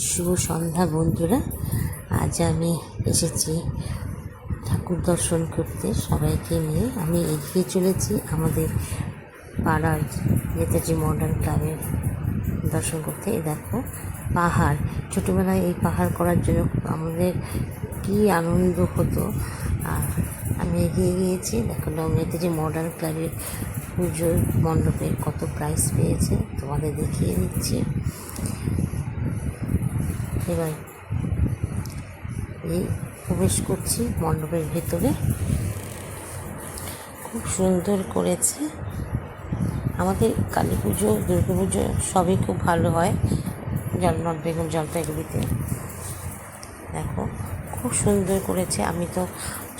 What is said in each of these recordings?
শুভ সন্ধ্যা বন্ধুরা। আজ আমি এসেছি ঠাকুর দর্শন করতে সবাইকে নিয়ে। আমি এগিয়ে চলেছি আমাদের পাড়ার নেতাজি মডার্ন ক্লাবের দর্শন করতে। এই দেখো পাহাড়, ছোটোবেলায় এই পাহাড় করার জন্য আমাদের কী আনন্দ হতো। আর আমি এগিয়ে গিয়েছি, দেখো নেতাজি মডার্ন ক্লাবের পুজোর মণ্ডপে কত প্রাইজ পেয়েছে তোমাদের দেখিয়ে দিচ্ছি। এবার এই প্রবেশ করছি মণ্ডপের ভেতরে। খুব সুন্দর করেছে। আমাদের কালী পুজো, দুর্গা পুজো সবই খুব ভালো হয় নর্থ বেঙ্গল জলপাইগুড়িতে। দেখো খুব সুন্দর করেছে। আমি তো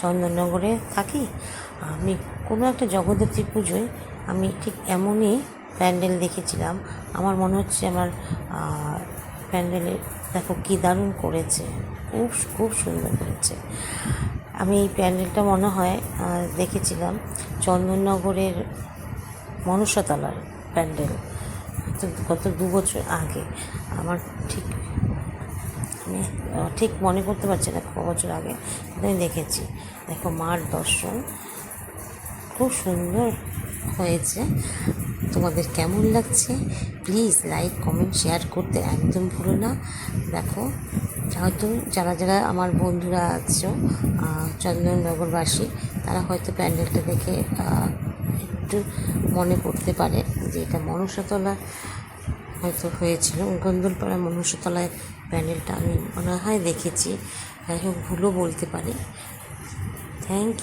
চন্দননগরে থাকি। আমি কোনো একটা জগদ্ধাত্রী পুজোয় আমি ঠিক এমনই প্যান্ডেল দেখেছিলাম। আমার মনে হচ্ছে আমার প্যান্ডেলে দেখো কী দারুণ করেছে, খুব খুব সুন্দর করেছে। আমি এই প্যান্ডেলটা মনে হয় দেখেছিলাম চন্দননগরের মনসাতলার প্যান্ডেল, গত 2 বছর আগে। আমার ঠিক মনে করতে পারছি না ক বছর আগে, আমি দেখেছি। দেখো মার দর্শন খুব সুন্দর হয়েছে। তোমাদের কেমন লাগছে প্লিজ লাইক কমেন্ট শেয়ার করতে একদম ভুলো না। দেখো হয়তো যারা যারা আমার বন্ধুরা আছো চন্দননগরবাসী, তারা হয়তো প্যান্ডেলটা দেখে একটু মনে করতে পারে যে এটা মনসাতলা হয়তো হয়েছিল। গন্দলপাড়া মনসাতলায় প্যান্ডেলটা আমি মনে হয় দেখেছি। যাই হোক ভুলও বলতে পারি। Thank you.